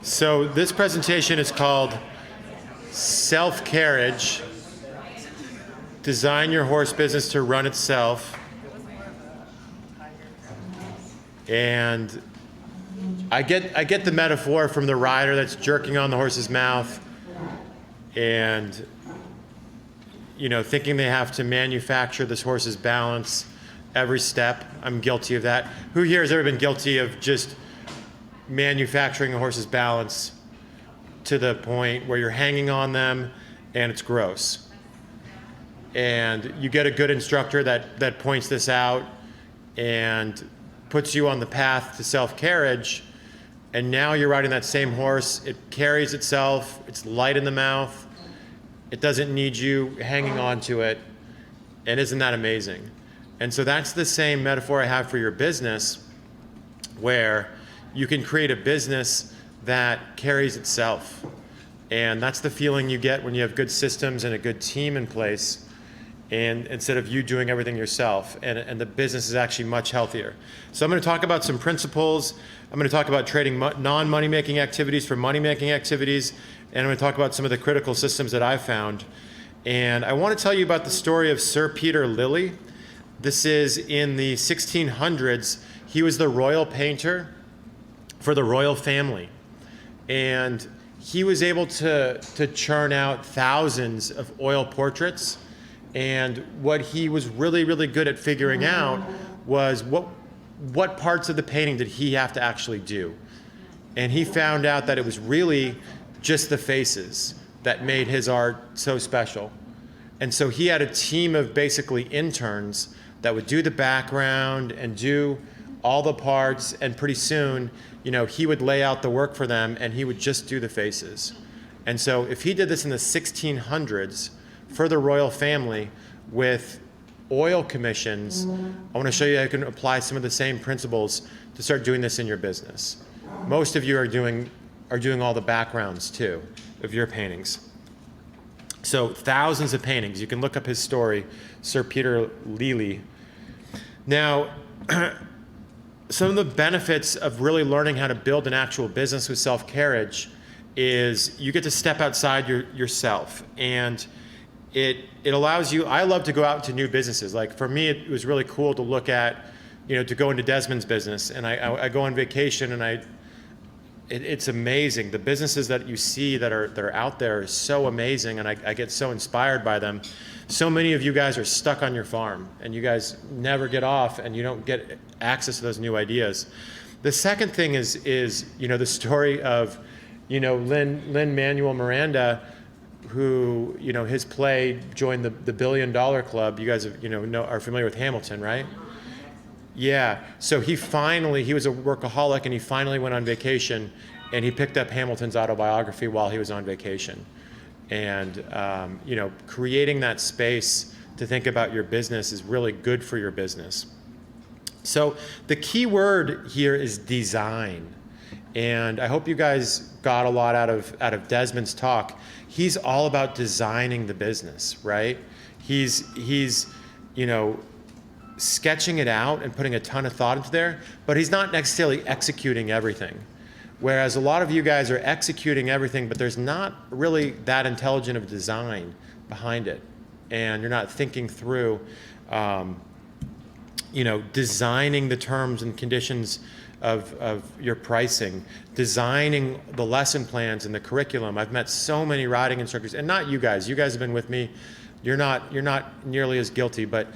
So this presentation is called Self-Carriage, Design Your Horse Business to Run Itself. And I get the metaphor from the rider that's jerking on the horse's mouth and thinking they have to manufacture this horse's balance every step. I'm guilty of that. Who here has ever been guilty of just manufacturing a horse's balance to the point where you're hanging on them and it's gross? And you get a good instructor that points this out and puts you on the path to self-carriage, and now you're riding that same horse. It carries itself, it's light in the mouth, it doesn't need you hanging on to it, and isn't that amazing? And so that's the same metaphor I have for your business, where you can create a business that carries itself. And that's the feeling you get when you have good systems and a good team in place, and instead of you doing everything yourself, and the business is actually much healthier. So I'm going to talk about some principles. I'm going to talk about trading non-money making activities for money making activities, and I'm going to talk about some of the critical systems that I've found. And I want to tell you about the story of Sir Peter Lilly. This is in the 1600s. He was the royal painter for the royal family, and he was able to churn out thousands of oil portraits. And what he was really, really good at figuring out was what parts of the painting did he have to actually do. And he found out that it was really just the faces that made his art so special. And so he had a team of basically interns that would do the background and do all the parts, and pretty soon, he would lay out the work for them and he would just do the faces. And so if he did this in the 1600s, for the royal family with oil commissions, I want to show you how you can apply some of the same principles to start doing this in your business. Most of you are doing all the backgrounds too of your paintings. So thousands of paintings. You can look up his story, Sir Peter Lilly. Now, some of the benefits of really learning how to build an actual business with self-carriage is you get to step outside yourself, and it allows you. I love to go out to new businesses. Like for me, it was really cool to look at, to go into Desmond's business, and I go on vacation, and it's amazing. The businesses that you see that are out there is so amazing, and I get so inspired by them. So many of you guys are stuck on your farm, and you guys never get off, and you don't get access to those new ideas. The second thing is the story of Lin-Manuel Miranda, who his play joined the $1 Billion Club. You guys are familiar with Hamilton, right? Yeah. So he was a workaholic, and he finally went on vacation, and he picked up Hamilton's autobiography while he was on vacation. And creating that space to think about your business is really good for your business. So the key word here is design. And I hope you guys got a lot out of Desmond's talk. He's all about designing the business, right? He's sketching it out and putting a ton of thought into there, but he's not necessarily executing everything. Whereas a lot of you guys are executing everything, but there's not really that intelligent of design behind it. And you're not thinking through, designing the terms and conditions of your pricing, designing the lesson plans and the curriculum. I've met so many riding instructors, and not you guys. You guys have been with me. You're not nearly as guilty, but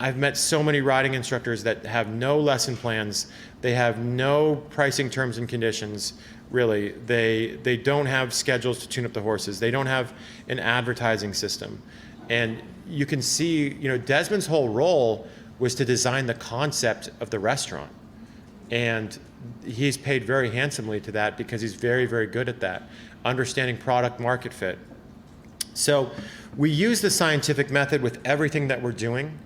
I've met so many riding instructors that have no lesson plans. They have no pricing terms and conditions, really. They don't have schedules to tune up the horses. They don't have an advertising system. And you can see, Desmond's whole role was to design the concept of the restaurant. And he's paid very handsomely to that because he's very, very good at that, understanding product market fit. So we use the scientific method with everything that we're doing.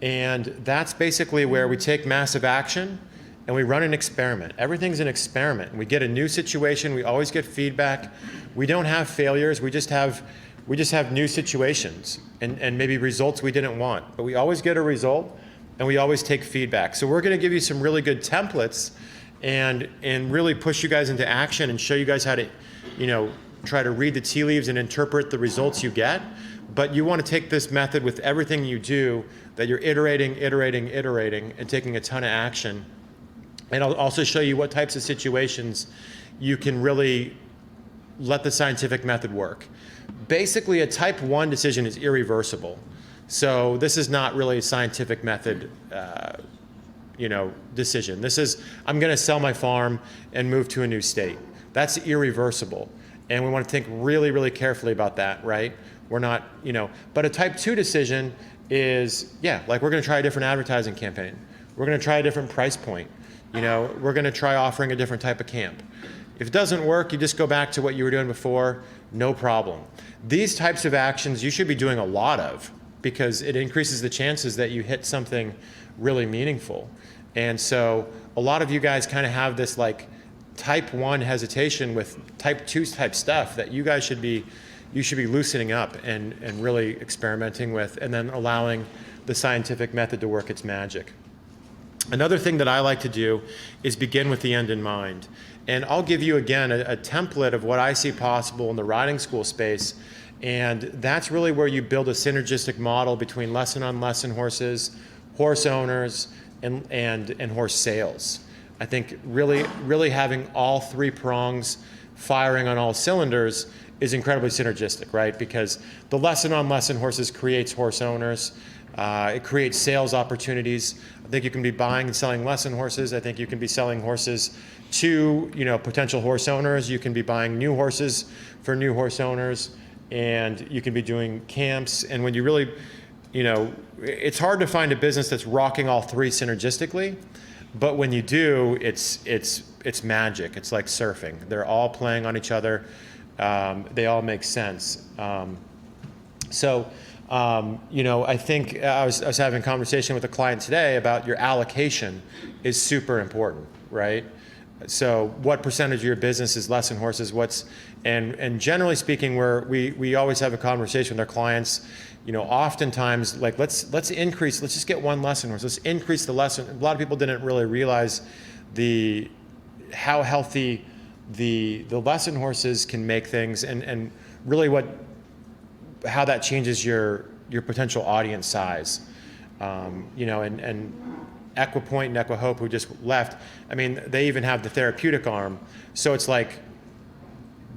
And that's basically where we take massive action and we run an experiment. Everything's an experiment. We get a new situation. We always get feedback. We don't have failures. We just have new situations and maybe results we didn't want. But we always get a result, and we always take feedback. So we're going to give you some really good templates and really push you guys into action and show you guys how to, try to read the tea leaves and interpret the results you get. But you want to take this method with everything you do, that you're iterating, and taking a ton of action. And I'll also show you what types of situations you can really let the scientific method work. Basically, a type 1 decision is irreversible. So this is not really a scientific method decision. This is, I'm going to sell my farm and move to a new state. That's irreversible. And we want to think really, really carefully about that, right? We're not, but a type 2 decision is, we're going to try a different advertising campaign. We're going to try a different price point. We're going to try offering a different type of camp. If it doesn't work, you just go back to what you were doing before, no problem. These types of actions you should be doing a lot of, because it increases the chances that you hit something really meaningful. And so a lot of you guys kind of have this like type 1 hesitation with type 2 type stuff that you guys should be loosening up and really experimenting with, and then allowing the scientific method to work its magic. Another thing that I like to do is begin with the end in mind. And I'll give you again a template of what I see possible in the riding school space. And that's really where you build a synergistic model between lesson on lesson horses, horse owners, and horse sales. I think really having all 3 prongs firing on all cylinders is incredibly synergistic, right? Because the lesson on lesson horses creates horse owners. It creates sales opportunities. I think you can be buying and selling lesson horses. I think you can be selling horses to potential horse owners. You can be buying new horses for new horse owners, and you can be doing camps. And when you really, it's hard to find a business that's rocking all 3 synergistically. But when you do, it's magic. It's like surfing. They're all playing on each other. They all make sense. I think I was having a conversation with a client today about your allocation is super important, right? So what percentage of your business is lesson horses? And generally speaking, we always have a conversation with our clients. Oftentimes, like let's just get 1 lesson horse. Let's increase the lesson. A lot of people didn't really realize how healthy the lesson horses can make things, and really how that changes your potential audience size. And Equipoint and Equihope, who just left, I mean, they even have the therapeutic arm. So it's like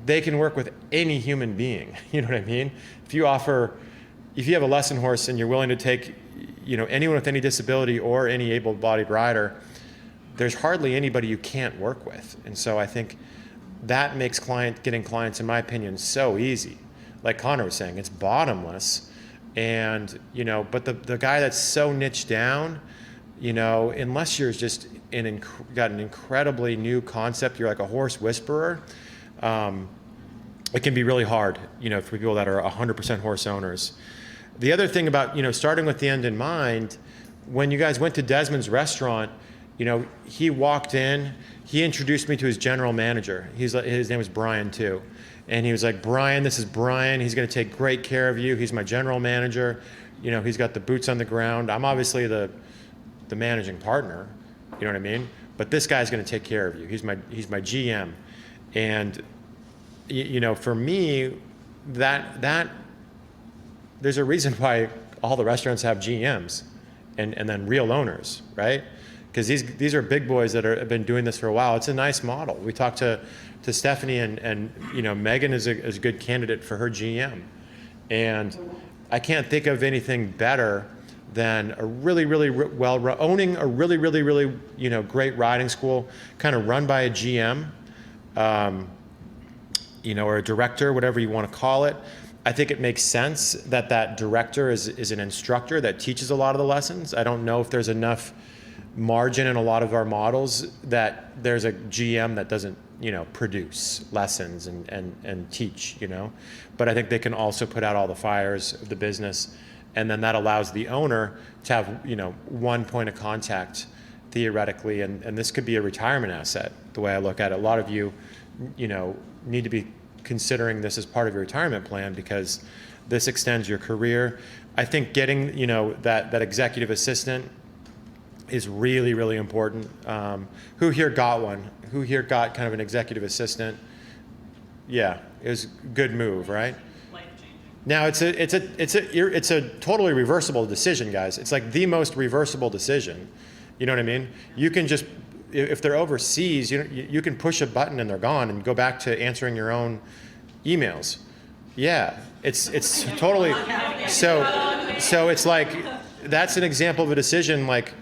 they can work with any human being. You know what I mean? If you have a lesson horse and you're willing to take, anyone with any disability or any able-bodied rider, there's hardly anybody you can't work with. And so I think that makes getting clients, in my opinion, so easy. Like Connor was saying, it's bottomless. And, but the guy that's so niched down, unless you're just got an incredibly new concept, you're like a horse whisperer, it can be really hard, for people that are 100% horse owners. The other thing about, starting with the end in mind, when you guys went to Desmond's restaurant, he walked in, he introduced me to his general manager. His name was Brian too. And he was like, Brian, this is Brian. He's going to take great care of you. He's my general manager. He's got the boots on the ground. I'm obviously the managing partner. You know what I mean? But this guy's going to take care of you. He's my GM. And, for me, that there's a reason why all the restaurants have GMs and then real owners, right? Because these are big boys that have been doing this for a while. It's a nice model. We talked to Stephanie, and Megan is a good candidate for her GM. And I can't think of anything better than a really, really owning a really, really, really great riding school, kind of run by a GM, or a director, whatever you want to call it. I think it makes sense that director is an instructor that teaches a lot of the lessons. I don't know if there's enough margin in a lot of our models that there's a GM that doesn't produce lessons and teach, but I think they can also put out all the fires of the business, and then that allows the owner to have 1 point of contact theoretically, and this could be a retirement asset the way I look at it. A lot of you need to be considering this as part of your retirement plan, because this extends your career. I think getting that executive assistant is really, really important. Who here got one? Who here got kind of an executive assistant? Yeah, it was a good move, right? Now it's a totally reversible decision, guys. It's like the most reversible decision. You know what I mean? You can just, if they're overseas, you can push a button and they're gone and go back to answering your own emails. Yeah, it's totally, so it's like, that's an example of a decision like,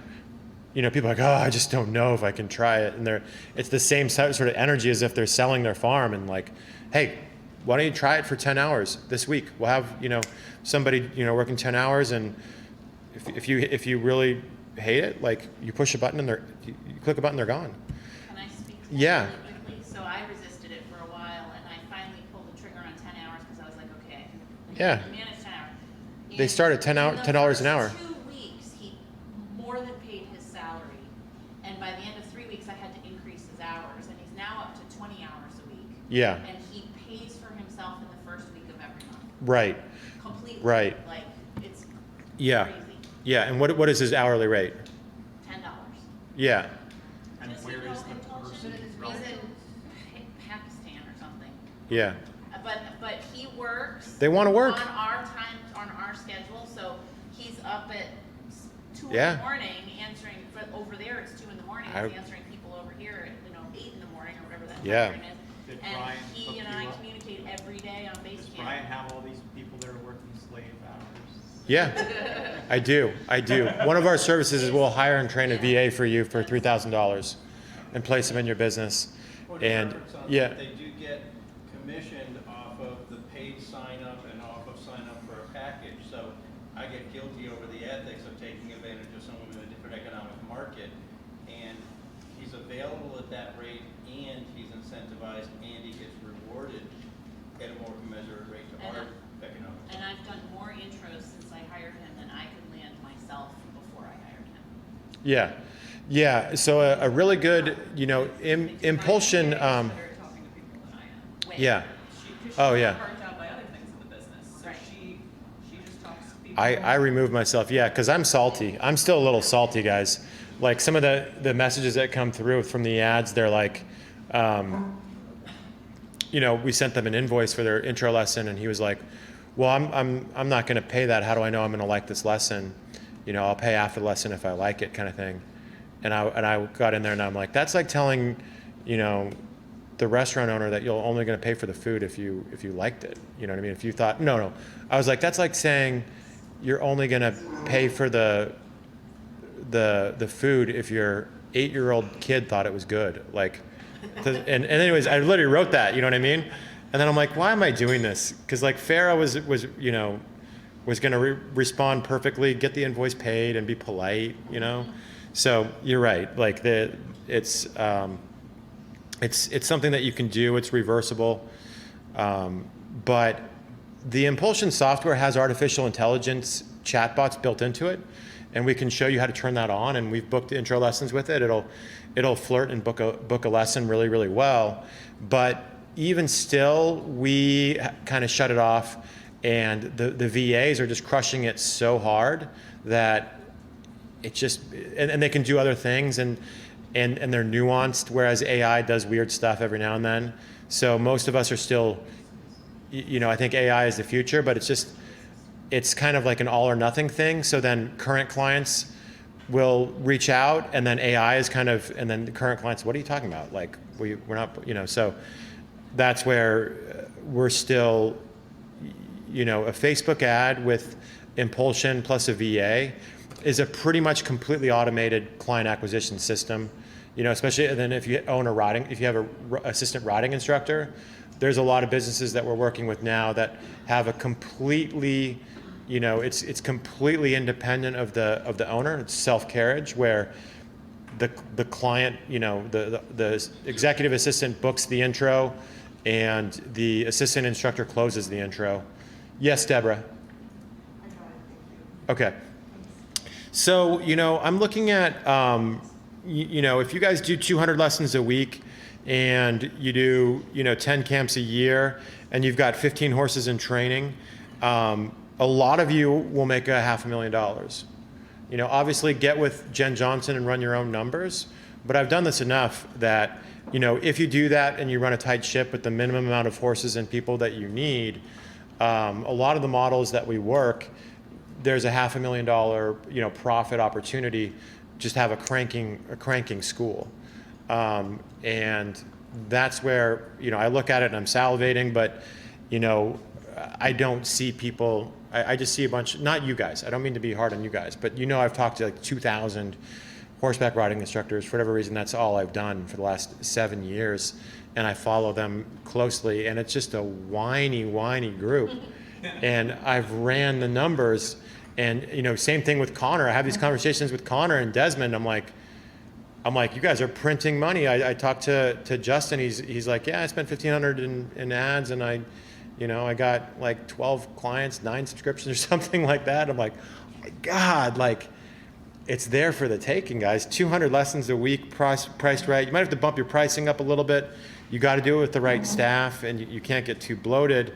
people are like, oh, I just don't know if I can try it. And it's the same sort of energy as if they're selling their farm and like, hey, why don't you try it for 10 hours this week? We'll have, somebody, working 10 hours. And if you really hate it, like you push a button and you click a button, they're gone. Can I speak to that Yeah. really quickly? So I resisted it for a while and I finally pulled the trigger on 10 hours because I was like, okay, I Yeah. can manage 10 hours. They start at $10 an hour. In the first 2 weeks, he more than paid his salary. And by the end of 3 weeks, I had to increase his hours. And he's now up to 20 hours a week. Yeah. And he pays for himself in the first week of every month. Right. Completely. Right. Like, it's Yeah. crazy. Yeah. And what is his hourly rate? $10. Yeah. And Does he where know is the Impulsion? person? He's in Pakistan or something. Yeah. But he works. They wanna work. On our time, on our schedule, so he's up at 2 Yeah. in the morning answering, but over there it's 2 in the morning, he's answering people over here at, 8 in the morning or whatever that Yeah. time frame is. Did And Brian he hook and you I up? communicate every day on Does Basecamp. Brian have all these people that are working slave hours? Yeah. I do. One of our services is we'll hire and train a VA for you for $3,000 and place them in your business. And yeah. They do get commissioned off of the paid sign up and off of sign up for a package. So I get guilty over the ethics of taking advantage of someone in a different economic market. And he's available at that rate and he's incentivized and he gets rewarded at a more commensurate rate to And our economic. And I've done more intros since I hired him than I could land myself before I hired him. Yeah. Yeah. So a really good, impulsion. Better at talking to people than I am. Way. Yeah. She's Oh, yeah. burnt out by other things in the business, so Right. she just talks to people. I remove myself. Yeah. Cause I'm salty. I'm still a little salty, guys. Like some of the messages that come through from the ads, they're like, we sent them an invoice for their intro lesson and he was like, well, I'm not going to pay that. How do I know I'm going to like this lesson? I'll pay after the lesson if I like it, kind of thing. And I got in there and I'm like, that's like telling, the restaurant owner that you're only going to pay for the food if you liked it. You know what I mean? If you thought, no. I was like, that's like saying you're only going to pay for the food if your 8-year-old kid thought it was good. Like, and anyways, I literally wrote that. You know what I mean? And then I'm like, why am I doing this? Because like Farah was going to respond perfectly, get the invoice paid, and be polite. So you're right. Like it's something that you can do. It's reversible, but the Impulsion software has artificial intelligence chatbots built into it, and we can show you how to turn that on. And we've booked intro lessons with it. It'll flirt and book a lesson really, really well. But even still, we kind of shut it off, and the VAs are just crushing it so hard that it just, and they can do other things, and they're nuanced, whereas AI does weird stuff every now and then. So most of us are still, I think AI is the future, but it's kind of like an all or nothing thing. So then current clients will reach out, and then AI is kind of, and then the current clients, what are you talking about? Like we're not, so that's where we're still, a Facebook ad with Impulsion plus a VA is a pretty much completely automated client acquisition system. Especially then if you own if you have a assistant riding instructor, there's a lot of businesses that we're working with now that have a completely, it's completely independent of the owner. It's self-carriage where the client, the executive assistant books the intro and the assistant instructor closes the intro. Yes, Deborah. Okay. So, I'm looking at, if you guys do 200 lessons a week and you do, 10 camps a year and you've got 15 horses in training, a lot of you will make $500,000. You know, obviously get with Jen Johnson and run your own numbers, but I've done this enough that, you know, if you do that and you run a tight ship with the minimum amount of horses and people that you need, a lot of the models that we work, there's a $500,000, you know, profit opportunity just have a cranking school. And that's where, you know, I look at it and I'm salivating, but, you know, I don't see people, I just see a bunch, not you guys, I don't mean to be hard on you guys, but you know I've talked to like 2,000 horseback riding instructors. For whatever reason, that's all I've done for the last 7 years, and I follow them closely, and it's just a whiny group. And I've ran the numbers, and you know, same thing with Connor. I have these conversations with Connor and Desmond. I'm like, you guys are printing money. I talked to Justin. He's like, yeah, I spent $1,500 in ads, and I got like 12 clients, 9 subscriptions or something like that. I'm like, oh my God, like it's there for the taking, guys. 200 lessons a week, priced right. You might have to bump your pricing up a little bit. You got to do it with the right staff, and you can't get too bloated.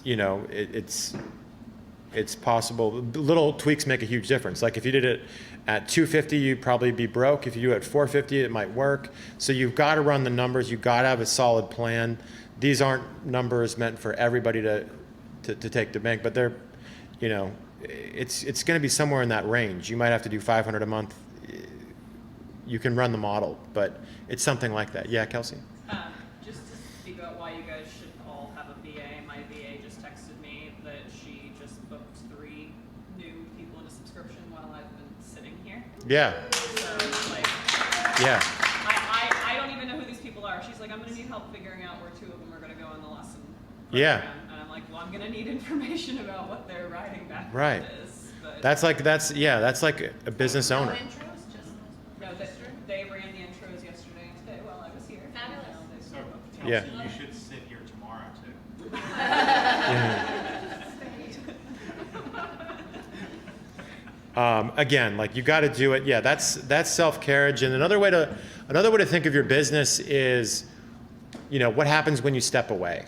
You know, it's possible. Little tweaks make a huge difference. Like if you did it at 250, you'd probably be broke. If you do it at 450, it might work. So you've got to run the numbers. You've got to have a solid plan. These aren't numbers meant for everybody to take to bank, but they're, you know, it's going to be somewhere in that range. You might have to do 500 a month. You can run the model, but it's something like that. Yeah, Kelsey? Just to speak about why you guys should all have a VA, my VA just texted me that she just booked 3 new people into subscription while I've been sitting here. Yeah. So, like, Yeah. I don't even know who these people are. She's like, I'm going to need help figuring out where 2 of them are going to go in the lesson Yeah. program. And I'm like, well, I'm going to need information about what their riding background Right. is. But That's like a business owner. No intros, just no, they ran the intros yesterday and today while I was here. Fabulous. Now they So, sort of- Kelsey, Yeah. you should sit here tomorrow too. Again, like you got to do it. Yeah, that's self-carriage. And another way to think of your business is, you know, what happens when you step away.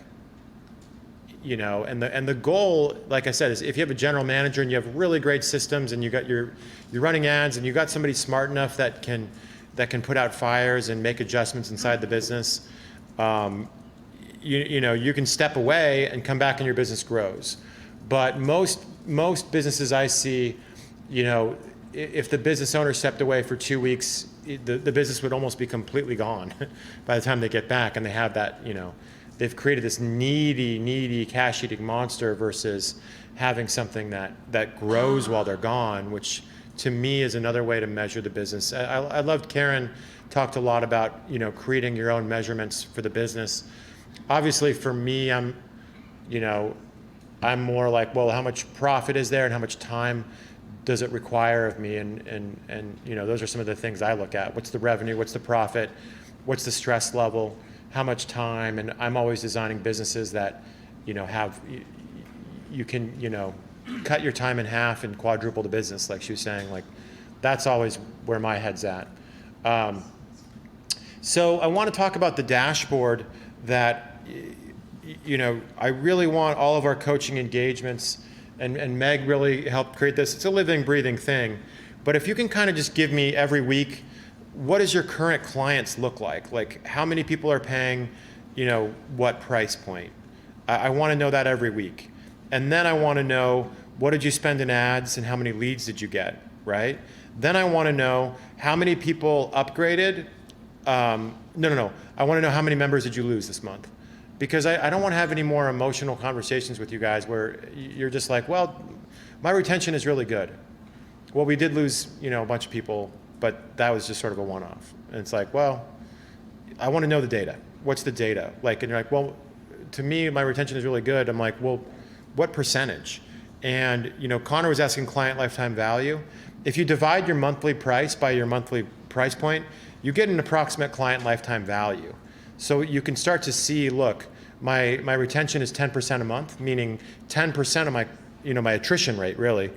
You know, and the goal, like I said, is if you have a general manager and you have really great systems and you're running ads and you got somebody smart enough that can put out fires and make adjustments inside the business, you know, you can step away and come back and your business grows. But most businesses I see, you know, if the business owner stepped away for 2 weeks, the business would almost be completely gone by the time they get back, and they have that, you know, they've created this needy cash-eating monster versus having something that grows while they're gone, which to me is another way to measure the business. I loved Karen talked a lot about, you know, creating your own measurements for the business. Obviously for me, I'm more like, well, how much profit is there and how much time does it require of me? And you know, those are some of the things I look at. What's the revenue? What's the profit? What's the stress level? How much time? And I'm always designing businesses that, you know, have, you can, you know, cut your time in half and quadruple the business, like she was saying. Like, that's always where my head's at. So I want to talk about the dashboard that, you know, I really want all of our coaching engagements, and Meg really helped create this. It's a living, breathing thing. But if you can kind of just give me every week, what does your current clients look like? Like, how many people are paying, you know, what price point? I want to know that every week. And then I want to know, what did you spend in ads and how many leads did you get, right? Then I want to know how many people upgraded. No. I want to know how many members did you lose this month? Because I don't want to have any more emotional conversations with you guys where you're just like, well, my retention is really good. Well, we did lose, you know, a bunch of people, but that was just sort of a one-off. And it's like, well, I want to know the data. What's the data? Like, and you're like, well, to me, my retention is really good. I'm like, well, what percentage? And, you know, Connor was asking client lifetime value. If you divide your monthly price by your monthly price point, you get an approximate client lifetime value. So you can start to see, look, my retention is 10% a month, meaning 10% of my, you know, my attrition rate, really.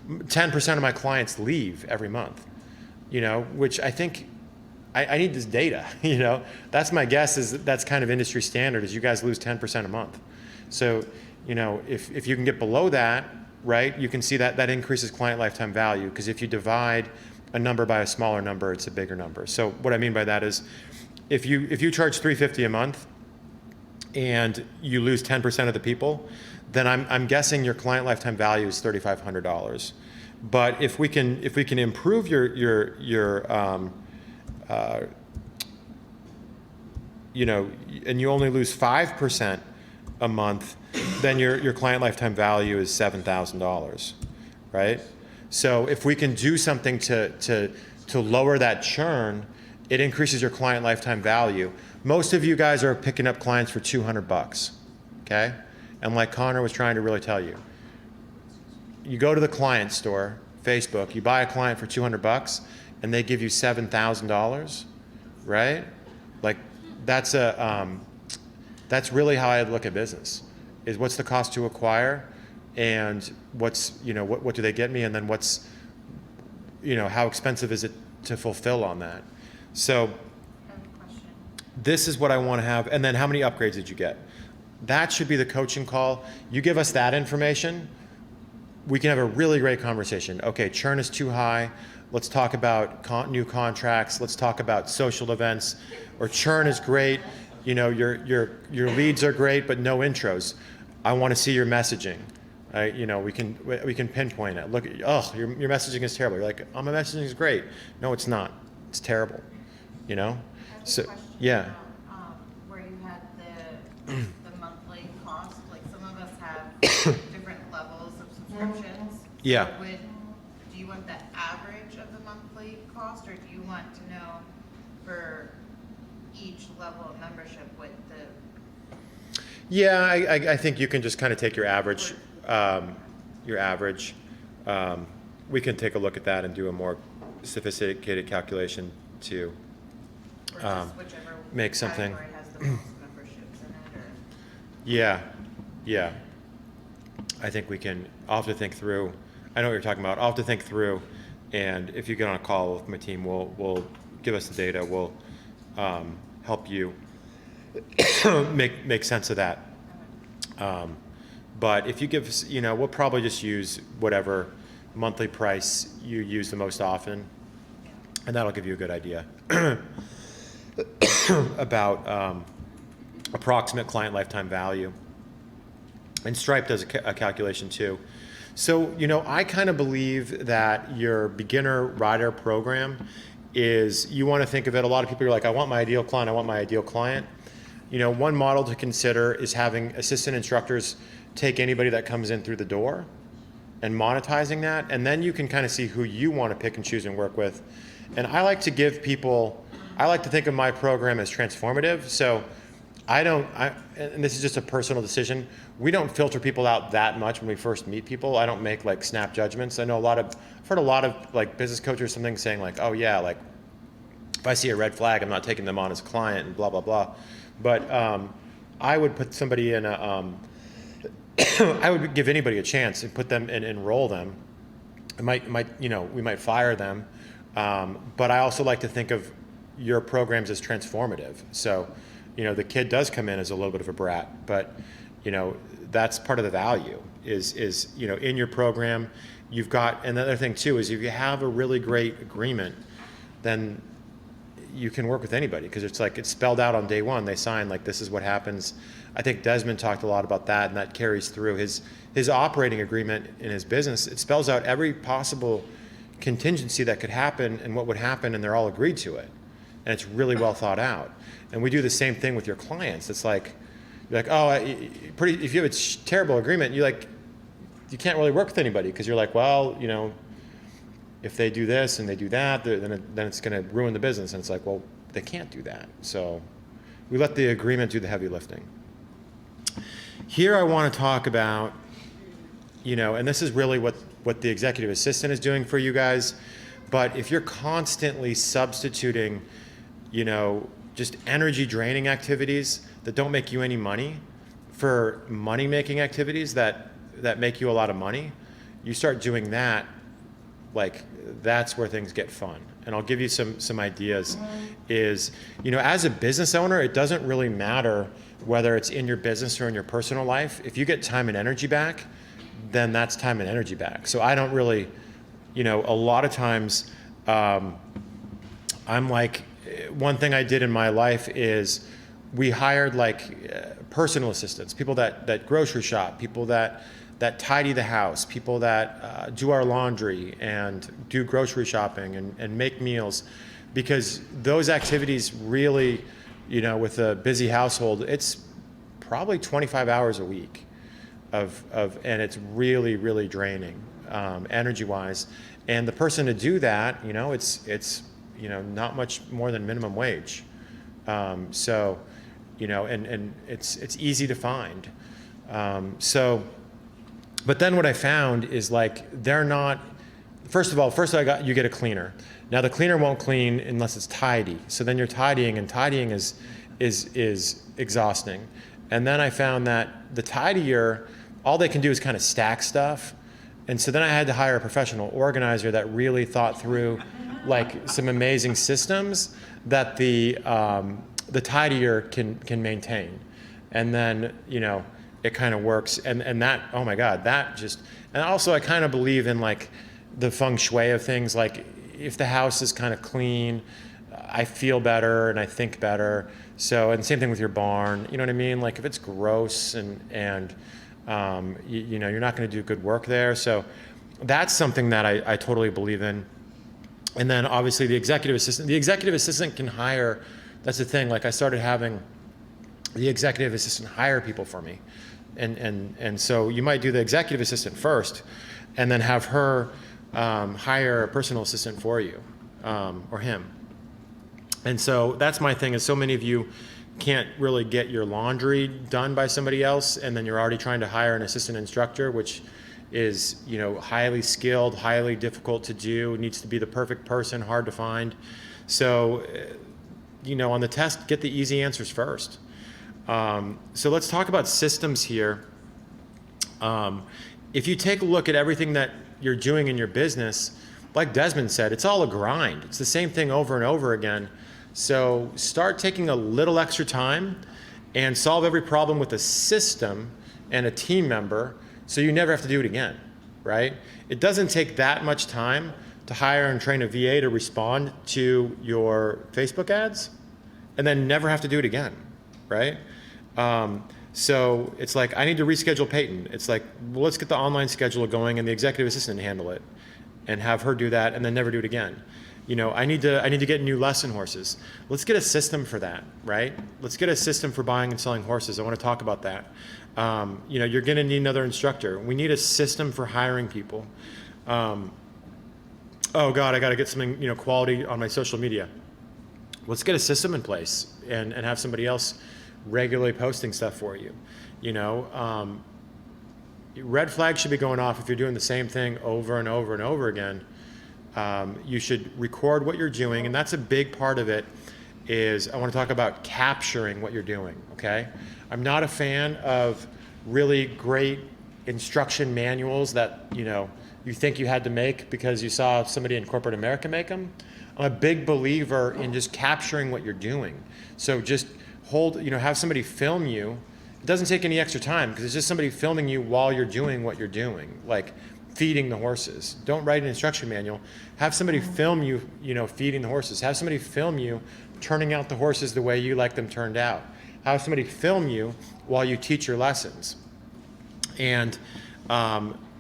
10% of my clients leave every month, you know, which I think I need this data, you know. That's my guess, is that's kind of industry standard, is you guys lose 10% a month. So, you know, if you can get below that, right, you can see that that increases client lifetime value, because if you divide a number by a smaller number, it's a bigger number. So what I mean by that is, if you charge $350 a month and you lose 10% of the people, then I'm guessing your client lifetime value is $3,500. But if we can improve your and you only lose 5% a month, then your client lifetime value is $7,000, right? So if we can do something to lower that churn, it increases your client lifetime value. Most of you guys are picking up clients for $200, okay? And like Connor was trying to really tell you, you go to the client store, Facebook, you buy a client for $200 and they give you $7,000, right? Like that's really how I look at business, is what's the cost to acquire, and what's, what do they get me, and then what's, how expensive is it to fulfill on that. So I have a question. this is what I want to have, and then how many upgrades did you get? That should be the coaching call. You give us that information, we can have a really great conversation. Okay, churn is too high. Let's talk about new contracts. Let's talk about social events. Or churn is great. Your leads are great, but no intros. I want to see your messaging. We can pinpoint it. Look, your messaging is terrible. You're like, my messaging is great. No, it's not. It's terrible. I have So a question yeah. about, where you had the monthly cost, like some of us have different levels of subscriptions. Yeah. So do you want the average of the monthly cost, or do you want to know for each level of membership what the? Yeah, I think you can just kind of take your average. We can take a look at that and do a more sophisticated calculation to Or just whichever make something. category has the most memberships in it, or? Yeah. I think I'll have to think through. I know what you're talking about. I'll have to think through, and if you get on a call with my team, we'll give us the data. We'll help you make sense of that. But if you give us, we'll probably just use whatever monthly price you use the most often, and that'll give you a good idea about approximate client lifetime value. And Stripe does a calculation too. So, I kind of believe that your beginner rider program is, you want to think of it, a lot of people are like, I want my ideal client. One model to consider is having assistant instructors take anybody that comes in through the door and monetizing that. And then you can kind of see who you want to pick and choose and work with. And I like to think of my program as transformative. So and this is just a personal decision, we don't filter people out that much when we first meet people. I don't make like snap judgments. I've heard a lot of like business coaches or something saying like, oh yeah, like if I see a red flag, I'm not taking them on as a client and blah, blah, blah. But I would put somebody in I would give anybody a chance and put them and enroll them. We might fire them. But I also like to think of your programs as transformative. So, the kid does come in as a little bit of a brat, but that's part of the value is in your program you've got. Another thing too is if you have a really great agreement, then you can work with anybody, because it's like it's spelled out on day one. They sign like, this is what happens. I think Desmond talked a lot about that, and that carries through his operating agreement in his business. It spells out every possible contingency that could happen and what would happen, and they're all agreed to it, and it's really well thought out. And we do the same thing with your clients. It's like, you're like, if you have a terrible agreement, you can't really work with anybody, because you're like, well, if they do this and they do that, then it's going to ruin the business. And it's like, well, they can't do that. So we let the agreement do the heavy lifting. Here I want to talk about, and this is really what the executive assistant is doing for you guys. But if you're constantly substituting, just energy draining activities that don't make you any money for money making activities that make you a lot of money, you start doing that, like that's where things get fun. And I'll give you some ideas. Is, as a business owner, it doesn't really matter whether it's in your business or in your personal life. If you get time and energy back, then that's time and energy back. So I don't really, you know, a lot of times, I'm like, one thing I did in my life is we hired like personal assistants, people that grocery shop, people that tidy the house, people that do our laundry and do grocery shopping and make meals, because those activities really, you know, with a busy household, it's probably 25 hours a week and it's really, really draining, energy-wise. And the person to do that, you know, it's you know, not much more than minimum wage. So, you know, and it's easy to find. But then what I found is like, they're not, first of all, you get a cleaner. Now the cleaner won't clean unless it's tidy. So then you're tidying, and tidying is exhausting. And then I found that the tidier, all they can do is kind of stack stuff. And so then I had to hire a professional organizer that really thought through like some amazing systems that the tidier can maintain. And then, you know, it kind of works. And that, oh my God, that just, and also I kind of believe in like the feng shui of things. Like if the house is kind of clean, I feel better and I think better. So, and same thing with your barn, you know what I mean? Like if it's gross and you know, you're not going to do good work there. So that's something that I totally believe in. And then obviously the executive assistant can hire, that's the thing. Like I started having the executive assistant hire people for me. And so you might do the executive assistant first and then have her hire a personal assistant for you, or him. And so that's my thing, is so many of you can't really get your laundry done by somebody else, and then you're already trying to hire an assistant instructor, which is, you know, highly skilled, highly difficult to do, needs to be the perfect person, hard to find. So, you know, on the test, get the easy answers first. So let's talk about systems here. If you take a look at everything that you're doing in your business, like Desmond said, it's all a grind. It's the same thing over and over again. So start taking a little extra time and solve every problem with a system and a team member so you never have to do it again, right? It doesn't take that much time to hire and train a VA to respond to your Facebook ads and then never have to do it again, right? So it's like, I need to reschedule Peyton. It's like, well, let's get the online scheduler going and the executive assistant handle it and have her do that and then never do it again. You know, I need to get new lesson horses. Let's get a system for that, right? Let's get a system for buying and selling horses. I want to talk about that. You know, you're going to need another instructor. We need a system for hiring people. Oh God, I got to get something, you know, quality on my social media. Let's get a system in place and have somebody else regularly posting stuff for you. You know, red flags should be going off if you're doing the same thing over and over and over again. You should record what you're doing, and that's a big part of it. Is I want to talk about capturing what you're doing, okay? I'm not a fan of really great instruction manuals that, you know, you think you had to make because you saw somebody in corporate America make them. I'm a big believer in just capturing what you're doing. So just have somebody film you. It doesn't take any extra time because it's just somebody filming you while you're doing what you're doing, like feeding the horses. Don't write an instruction manual. Have somebody film you, you know, feeding the horses. Have somebody film you turning out the horses the way you like them turned out. Have somebody film you while you teach your lessons. And,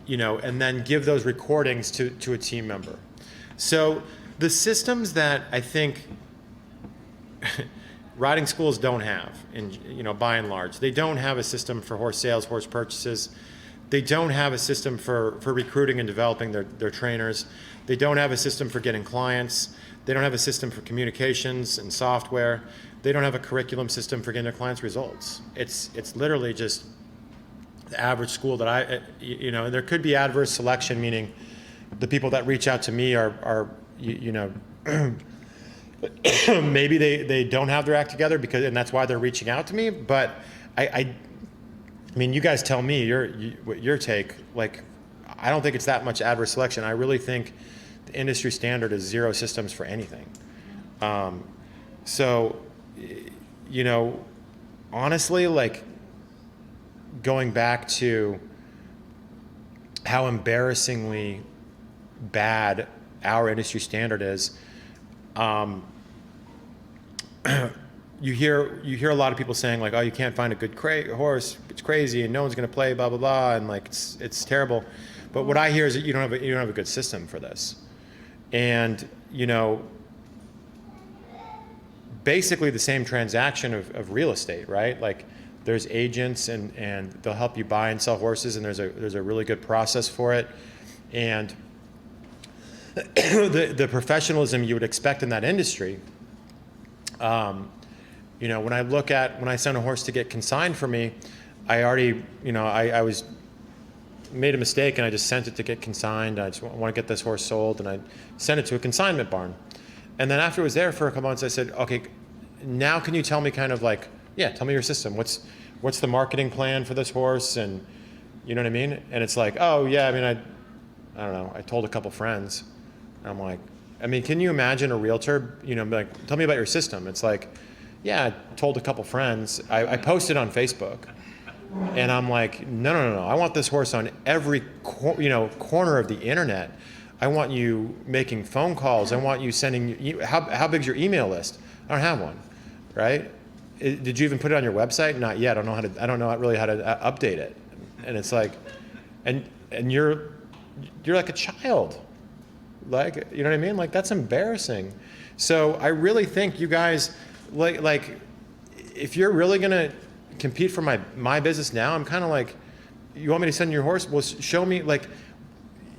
you know, and then give those recordings to a team member. So the systems that I think riding schools don't have, you know, by and large, they don't have a system for horse sales, horse purchases. They don't have a system for recruiting and developing their trainers. They don't have a system for getting clients. They don't have a system for communications and software. They don't have a curriculum system for getting their clients results. It's literally just the average school that you know, there could be adverse selection, meaning the people that reach out to me are you know, maybe they don't have their act together and that's why they're reaching out to me. But I mean, you guys tell me your take. Like, I don't think it's that much adverse selection. I really think the industry standard is 0 systems for anything. So, you know, honestly, like going back to how embarrassingly bad our industry standard is. You hear a lot of people saying like, oh, you can't find a good horse, it's crazy, and no one's going to play, blah blah blah, and like it's terrible. But what I hear is that you don't have a good system for this, and basically the same transaction of real estate, right? Like there's agents and they'll help you buy and sell horses, and there's a really good process for it, and the professionalism you would expect in that industry. When I send a horse to get consigned for me, I already, I was made a mistake and I just sent it to get consigned. I just want to get this horse sold, and I sent it to a consignment barn. And then after it was there for a couple months, I said, okay, now can you tell me kind of like, tell me your system. What's the marketing plan for this horse? And you know what I mean? And it's like, oh yeah, I mean, I don't know. I told a couple friends. And I'm like, I mean, can you imagine a realtor, like, tell me about your system? It's like, yeah, I told a couple friends. I posted on Facebook, and I'm like, no. I want this horse on every corner of the internet. I want you making phone calls. I want you sending. How big's your email list? I don't have one, right? Did you even put it on your website? Not yet. I don't know really how to update it. And it's like, and you're like a child. Like, you know what I mean? Like, that's embarrassing. So I really think you guys, like if you're really gonna compete for my business now, I'm kind of like, you want me to send your horse? Well, show me, like,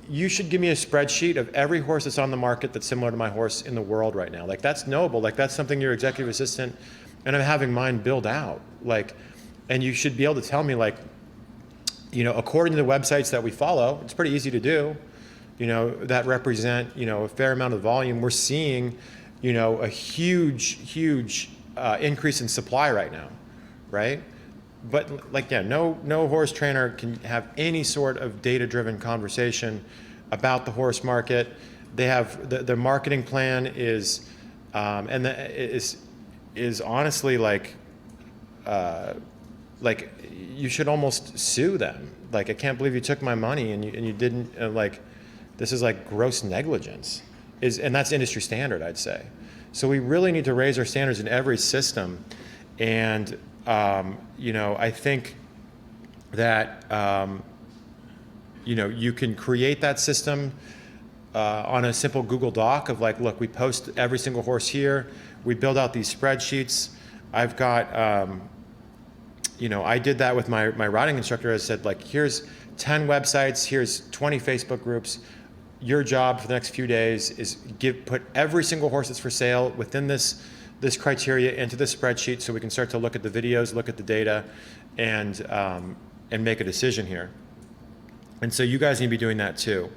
you should give me a spreadsheet of every horse that's on the market that's similar to my horse in the world right now. Like, that's knowable. Like, that's something your executive assistant, and I'm having mine build out. Like, and you should be able to tell me, like, according to the websites that we follow, it's pretty easy to do, that represent, a fair amount of volume. We're seeing, a huge increase in supply right now, right? But like, no horse trainer can have any sort of data-driven conversation about the horse market. They have the marketing plan is honestly like you should almost sue them. Like, I can't believe you took my money and you didn't like. This is like gross negligence, and that's industry standard, I'd say. So we really need to raise our standards in every system, and I think that you can create that system on a simple Google Doc of like, look, we post every single horse here. We build out these spreadsheets. I've got, I did that with my riding instructor. I said, like, here's 10 websites, here's 20 Facebook groups. Your job for the next few days is put every single horse that's for sale within this criteria into the spreadsheet, so we can start to look at the videos, look at the data, and make a decision here. And so you guys need to be doing that too.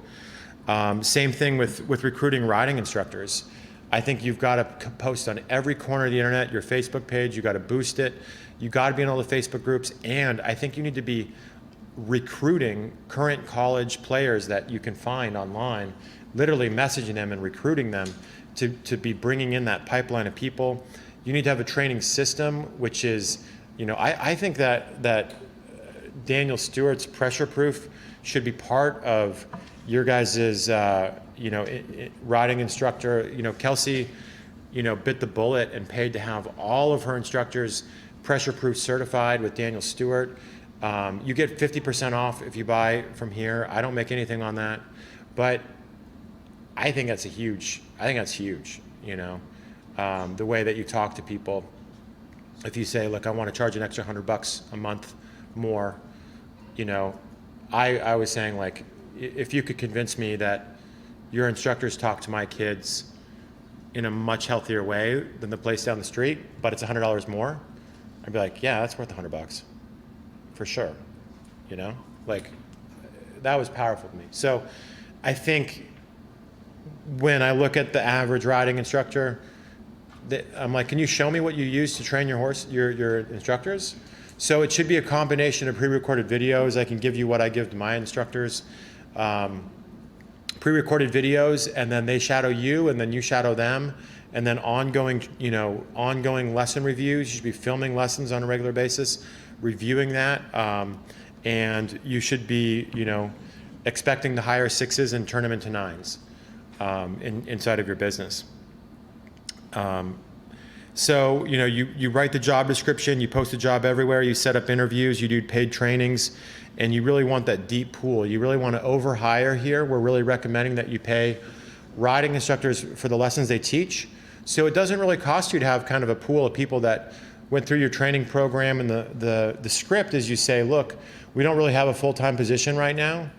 Same thing with recruiting riding instructors. I think you've got to post on every corner of the internet, your Facebook page. You got to boost it. You got to be in all the Facebook groups, and I think you need to be recruiting current college players that you can find online, literally messaging them and recruiting them to be bringing in that pipeline of people. You need to have a training system, which is, I think that Daniel Stewart's Pressure Proof should be part of your guys's, riding instructor. Kelsey, bit the bullet and paid to have all of her instructors Pressure Proof certified with Daniel Stewart. You get 50% off if you buy from here. I don't make anything on that, but I think that's huge. The way that you talk to people. If you say, look, I want to charge an extra $100 a month more, I was saying, like, if you could convince me that your instructors talk to my kids in a much healthier way than the place down the street, but it's $100 more, I'd be like, yeah, that's worth $100. For sure, like, that was powerful to me. So I think when I look at the average riding instructor, I'm like, can you show me what you use to train your horse, your instructors? So it should be a combination of pre-recorded videos. I can give you what I give to my instructors, pre-recorded videos, and then they shadow you, and then you shadow them, and then ongoing lesson reviews. You should be filming lessons on a regular basis, reviewing that, and you should be, expecting to hire 6s and turn them into 9s inside of your business. So, you know, you write the job description, you post the job everywhere, you set up interviews, you do paid trainings, and you really want that deep pool. You really want to overhire here. We're really recommending that you pay riding instructors for the lessons they teach. So it doesn't really cost you to have kind of a pool of people that went through your training program, and the script is you say, look, we don't really have a full-time position right now,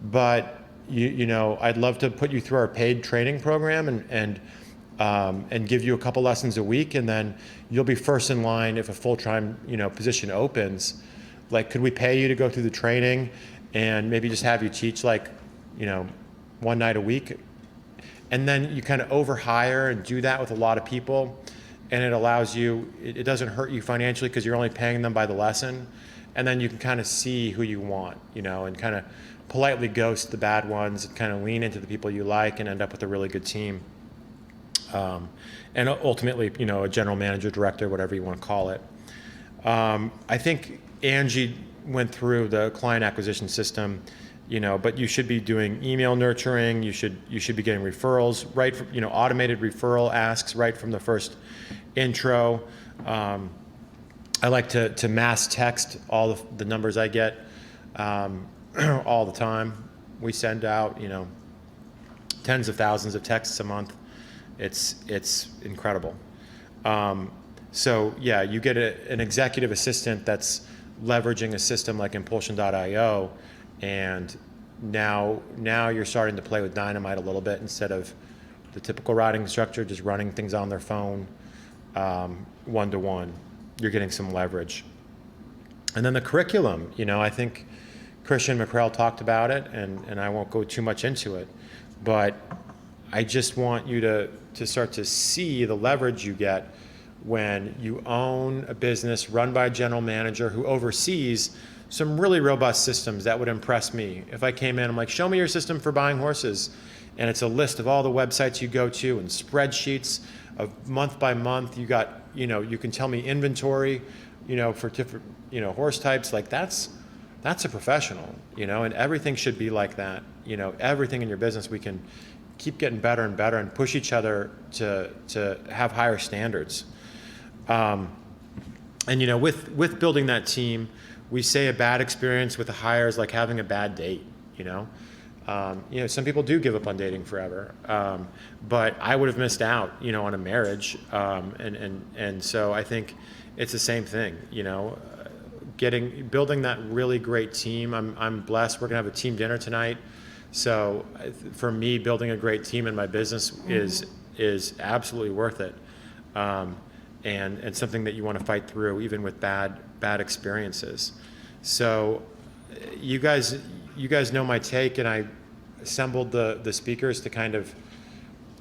but you know, I'd love to put you through our paid training program and give you a couple lessons a week, and then you'll be first in line if a full-time, you know, position opens. Like, could we pay you to go through the training and maybe just have you teach, like, you know, one night a week? And then you kind of overhire and do that with a lot of people, and it allows you, it doesn't hurt you financially because you're only paying them by the lesson, and then you can kind of see who you want, you know, and kind of politely ghost the bad ones and kind of lean into the people you like and end up with a really good team. And ultimately, you know, a general manager, director, whatever you want to call it. I think Angie went through the client acquisition system, you know, but you should be doing email nurturing. You should be getting referrals right from, you know, automated referral asks right from the first intro. I like to mass text all of the numbers I get all the time. We send out, you know, tens of thousands of texts a month. It's incredible. So yeah, you get an executive assistant that's leveraging a system like Impulsion.io, and now you're starting to play with Dynamite a little bit instead of the typical riding instructor just running things on their phone one-to-one. You're getting some leverage. And then the curriculum, you know, I think Christian McCrell talked about it, and I won't go too much into it, but I just want you to start to see the leverage you get when you own a business run by a general manager who oversees some really robust systems that would impress me. If I came in, I'm like, show me your system for buying horses. And it's a list of all the websites you go to and spreadsheets of month by month. You got, you know, you can tell me inventory, you know, for different, you know, horse types. Like that's a professional, you know, and everything should be like that. You know, everything in your business, we can keep getting better and better and push each other to have higher standards. And you know, with building that team, we say a bad experience with a hire is like having a bad date. You know, some people do give up on dating forever, but I would have missed out, you know, on a marriage, and so I think it's the same thing. You know, building that really great team. I'm blessed. We're gonna have a team dinner tonight. So for me, building a great team in my business is absolutely worth it, and something that you want to fight through even with bad experiences. So you guys know my take, and I assembled the speakers to kind of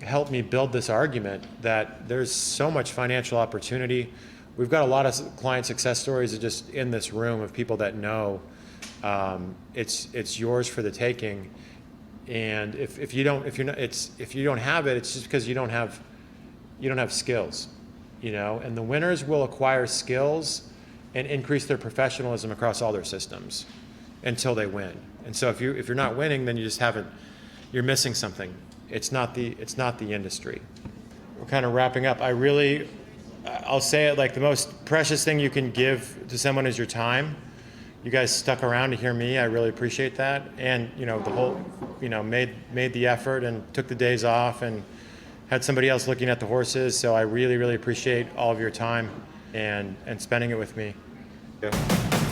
help me build this argument that there's so much financial opportunity. We've got a lot of client success stories just in this room of people that know it's yours for the taking. And if you don't have it, it's just because you don't have skills, you know. And the winners will acquire skills and increase their professionalism across all their systems until they win. And so if you're not winning, then you're missing something. It's not the industry. We're kind of wrapping up. I'll say it like the most precious thing you can give to someone is your time. You guys stuck around to hear me. I really appreciate that. And, you know, the whole, you know, made the effort and took the days off and had somebody else looking at the horses. So I really, really appreciate all of your time and spending it with me. Yeah.